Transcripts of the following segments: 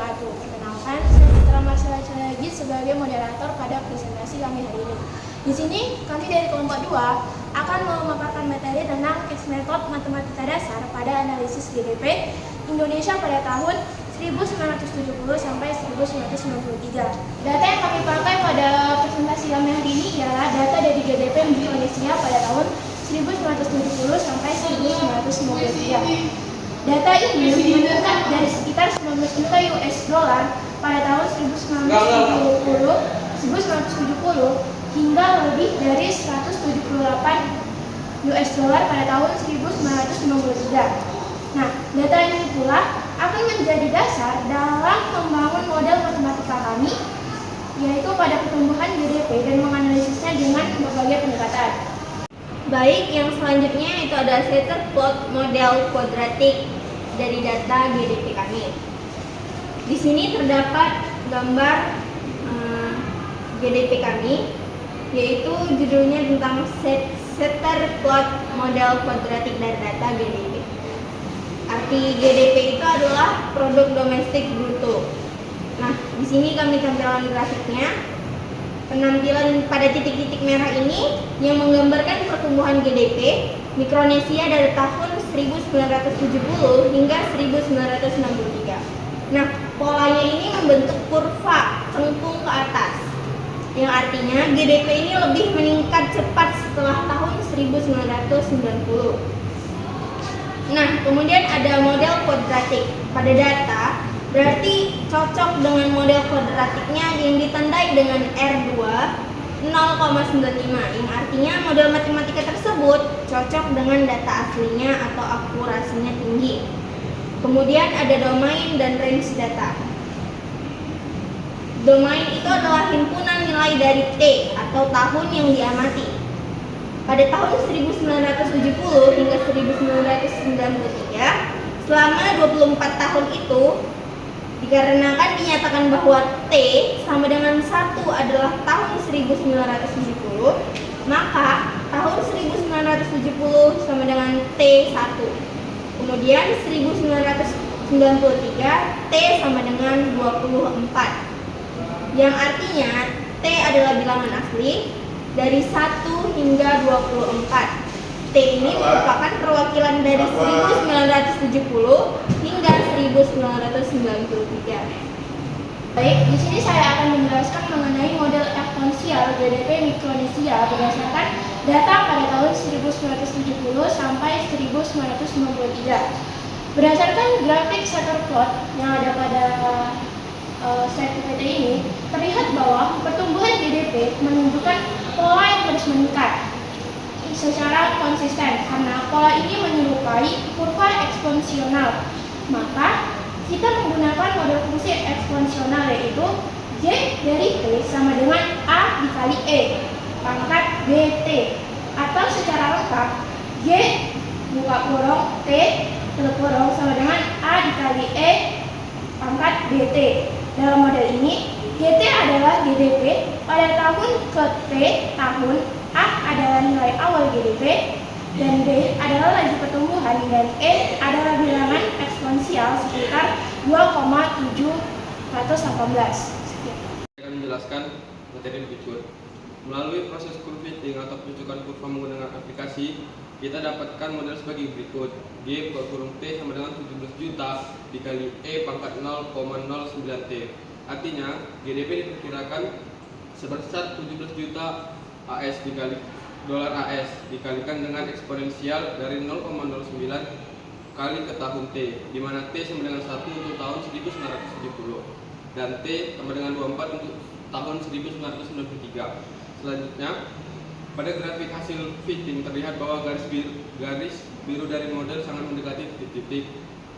wabarakatuh. Perkenalkan, saya Citra Marsala lagi sebagai moderator pada presentasi kami hari ini. Di sini, kami dari kelompok 2 akan memaparkan materi tentang method matematika dasar pada analisis GDP Indonesia pada tahun 1970 sampai 1993. Data yang kami pakai pada presentasi kami hari ini ialah data dari GDP Indonesia pada tahun 1970 sampai 1993. Data ini meningkat dari sekitar 19 juta US dollar pada tahun 1970 hingga lebih dari 178 US dollar pada tahun 1993. Nah, data ini pula akan menjadi dasar dalam membangun model matematika kami, yaitu pada pertumbuhan GDP dan menganalisisnya dengan berbagai pendekatan. Baik, yang selanjutnya itu ada scatter plot model kuadratik dari data GDP kami. Di sini terdapat gambar GDP kami, yaitu judulnya tentang scatter plot model kuadratik dari data GDP. Arti GDP itu adalah produk domestik bruto. Nah, di sini kami tampilkan grafiknya. Penampilan pada titik-titik merah ini yang menggambarkan pertumbuhan GDP Mikronesia dari tahun 1970 hingga 1963. Nah, polanya ini membentuk kurva cengkung ke atas, yang artinya GDP ini lebih meningkat cepat setelah tahun 1990. Nah, kemudian ada model kuadratik pada data. Berarti cocok dengan model kuadratiknya yang ditandai dengan R2 0,95, yang artinya model matematika tersebut cocok dengan data aslinya atau akurasinya tinggi. Kemudian ada domain dan range data. Domain itu adalah himpunan nilai dari T atau tahun yang diamati. Pada tahun 1970 hingga 1993, selama 24 tahun itu, dikarenakan dinyatakan bahwa T sama dengan 1 adalah tahun 1970, maka tahun 1970 sama dengan T1. Kemudian 1993 T sama dengan 24. Yang artinya T adalah bilangan asli dari 1 hingga 24. T ini merupakan perwakilan dari 1970 hingga 1993. Baik, di sini saya akan menjelaskan mengenai model eksponensial GDP Mikronesia berdasarkan data pada tahun 1970 sampai 1993. Berdasarkan grafik scatter plot yang ada pada slide PPT ini, terlihat bahwa pertumbuhan GDP menunjukkan pola yang terus meningkat secara konsisten karena pola ini menyerupai kurva eksponensial. Maka kita menggunakan model fungsi eksponensial, yaitu J dari T sama dengan A dikali E pangkat BT, atau secara lengkap J buka kurung T tutup kurung sama dengan A dikali E pangkat BT. Dalam model ini GT adalah GDP pada tahun ke T tahun, A adalah nilai awal GDP, dan B adalah laju pertumbuhan, dan E adalah bilangan eksponensial sekitar 2,718. Saya akan menjelaskan materi berikut. Melalui proses curve fitting atau penunjukan kurva menggunakan aplikasi, kita dapatkan model sebagai berikut. G buka kurung T sama dengan 17 juta dikali E pangkat 0,09 T. Artinya GDP diperkirakan sebesar 17 juta AS dikali dolar AS dikalikan dengan eksponensial dari 0,09 kali ke tahun T, di mana T sama dengan 1 untuk tahun 1970 dan T sama dengan 24 untuk tahun 1993. Selanjutnya, pada grafik hasil fitting terlihat bahwa garis biru dari model sangat mendekati titik-titik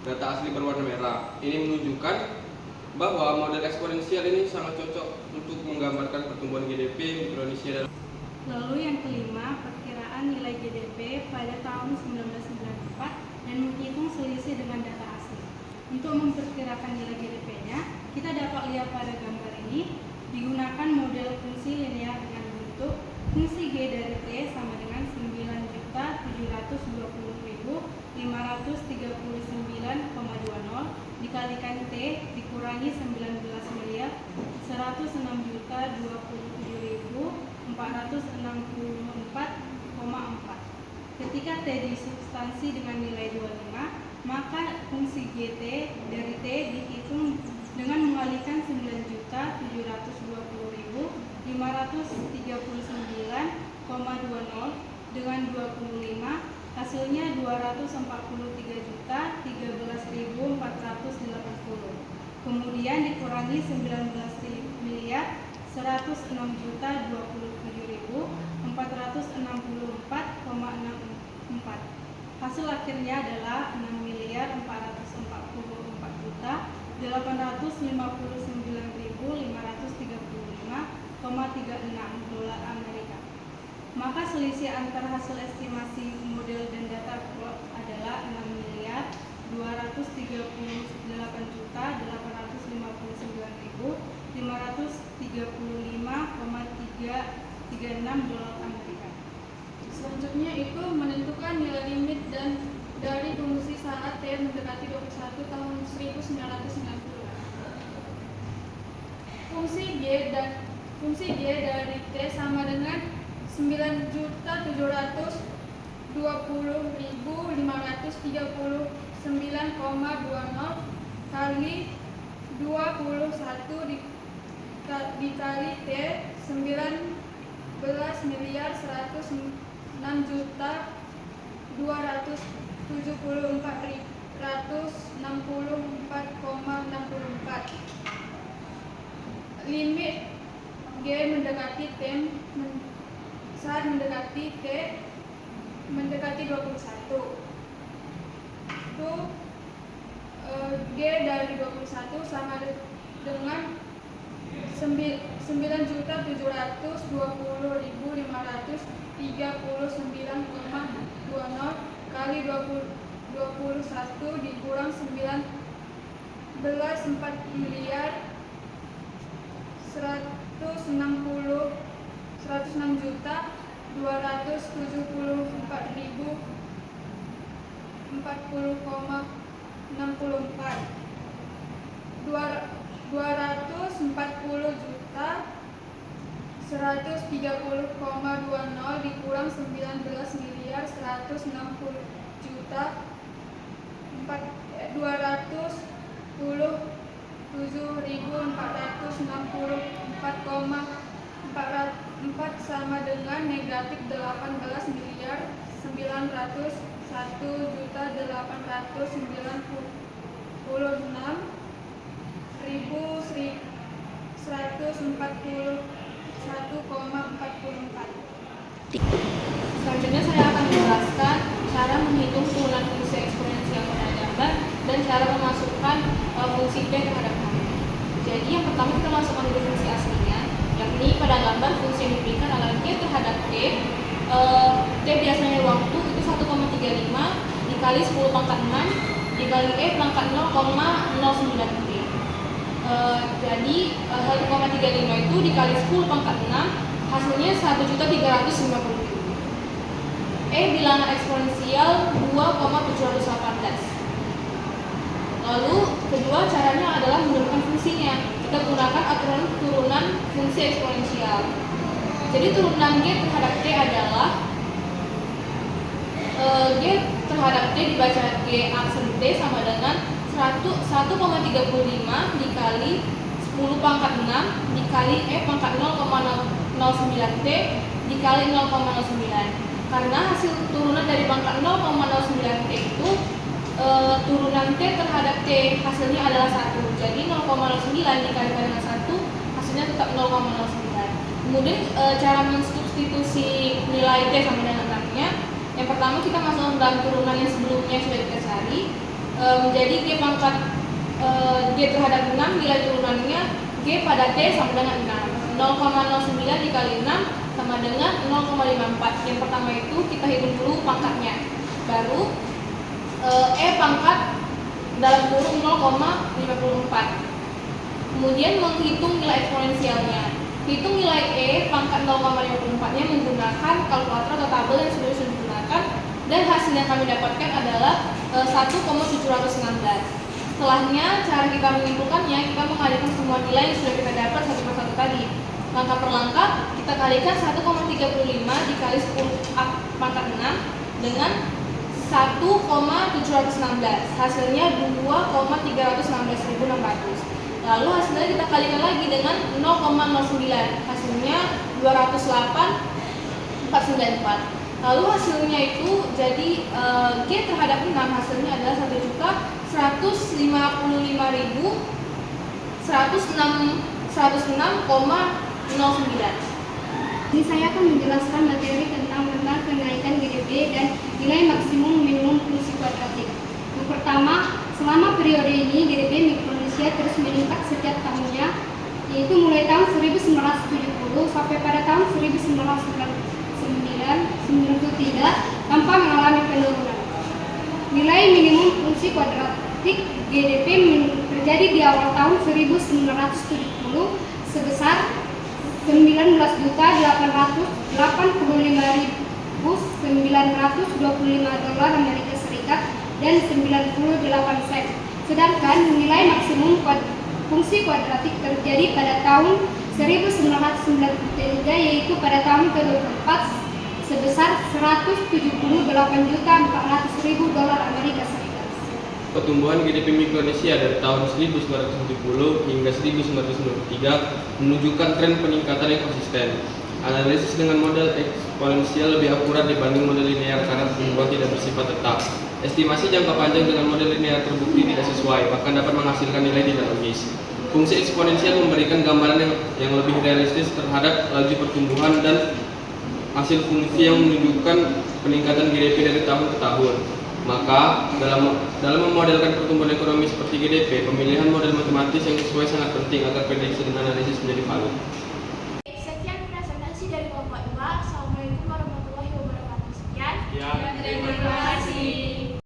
data asli berwarna merah. Ini menunjukkan bahwa model eksponensial ini sangat cocok untuk menggambarkan pertumbuhan GDP Indonesia. Lalu yang kelima, perkiraan nilai GDP pada tahun 1994 dan menghitung selisih dengan data asli. Untuk memperkirakan nilai GDP-nya, kita dapat lihat pada gambar ini digunakan model fungsi linear dengan bentuk fungsi G dari T sama dengan 9.720.539,20 dikalikan T dikurangi 19.000.106.027.464,4. Ketika T disubstansi dengan nilai 25, maka fungsi GT dari T dihitung dengan mengalihkan 9.075.539,20 dengan 25, hasilnya 243.013.480. Kemudian dikurangi 19.127.464,64. Hasil akhirnya adalah 6.449.535,36 dolar Amerika. Maka selisih antara hasil estimasi model dan data plot adalah 6.238.536 dolar Amerika. Selanjutnya itu menentukan nilai limit dan dari fungsi saat T mendekati 21 tahun 1990. Fungsi G dari T sama dengan 9.720.539,20 kali 21 dikali T 19.164.164,64. Limit G mendekati T saat mendekati T mendekati 21. Itu G dari 21 sama dengan 9.720.539,20 kali 21 dikurang 240.040 dikurang 19.264.4 sama dengan negatif 18.996.141,44. Selanjutnya saya akan menjelaskan cara menghitung turunan fungsi eksponensial pada gambar dan cara memasukkan fungsi P terhadap H. Jadi yang pertama kita masukkan dulu fungsi aslinya, yakni pada gambar fungsi yang diberikan adalah G terhadap T. T biasanya waktu itu 1,35 dikali 10 pangkat 6 dikali E pangkat 0,09 T. Jadi 1,35 itu dikali 10 pangkat 6 hasilnya 1.350.000. E bilangan eksponensial 2,718. Lalu kedua caranya adalah menentukan fungsinya. Kita gunakan aturan turunan fungsi eksponensial. Jadi turunan G terhadap T adalah G terhadap T dibaca G aksen T sama dengan 1,35 dikali 10 pangkat 6 dikali E pangkat 0,09 T dikali 0,09. Karena hasil turunan dari pangkat 0,09 T itu turunan T terhadap T hasilnya adalah 1. Jadi 0,09 dikalikan dengan 1 hasilnya tetap 0,09. Kemudian cara mensubstitusi nilai T sama dengan 6-nya, yang pertama kita masukkan dalam turunan yang sebelumnya sudah kita cari, menjadi G pangkat G terhadap 6 nilai turunannya G pada T sama dengan 6. 0,09 dikali 6 sama dengan 0,54. Yang pertama itu kita hitung dulu pangkatnya. Baru E pangkat dalam kurung 0,54. Kemudian menghitung nilai eksponensialnya. Hitung nilai E pangkat 0,54-nya menggunakan kalkulator atau tabel yang sudah digunakan, dan hasil yang kami dapatkan adalah 1,716. Setelahnya, cara kita menyimpulkannya, kita mengalihkan semua nilai yang sudah kita dapat satu persatu tadi. Langkah per langkah, kita kalikan 1,35 dikali 10 pangkat 6 dengan 1,716. Hasilnya 2,316.600. Lalu hasilnya kita kalikan lagi dengan 0,09. Hasilnya 208.494. Lalu hasilnya itu jadi G terhadap 6 hasilnya adalah 1.155.106,09. Ini saya akan menjelaskan materi tentang kenaikan GDP dan nilai maksimum minimum fungsi kuadratik. Yang pertama, selama periode ini GDP Mikronesia terus meningkat setiap tahunnya, yaitu mulai tahun 1970 sampai pada tahun 1993 tanpa mengalami penurunan. Nilai minimum fungsi kuadratik GDP terjadi di awal tahun 1970 sebesar 19.885.925 dolar Amerika Serikat dan 98 sen. Sedangkan nilai maksimum fungsi kuadratik terjadi pada tahun 1993 yaitu pada tahun ke-24 sebesar 178.400.000 dolar Amerika Serikat. Pertumbuhan GDP Mikronesia dari tahun 1970 hingga 1993 menunjukkan tren peningkatan yang konsisten. Analisis dengan model eksponensial lebih akurat dibanding model linear karena pertumbuhan tidak bersifat tetap. Estimasi jangka panjang dengan model linear terbukti tidak sesuai, bahkan dapat menghasilkan nilai tidak logis. Fungsi eksponensial memberikan gambaran yang lebih realistis terhadap laju pertumbuhan dan hasil fungsi yang menunjukkan peningkatan GDP dari tahun ke tahun. Maka, dalam memodelkan pertumbuhan ekonomi seperti GDP, pemilihan model matematis yang sesuai sangat penting agar prediksi dan analisis menjadi valid.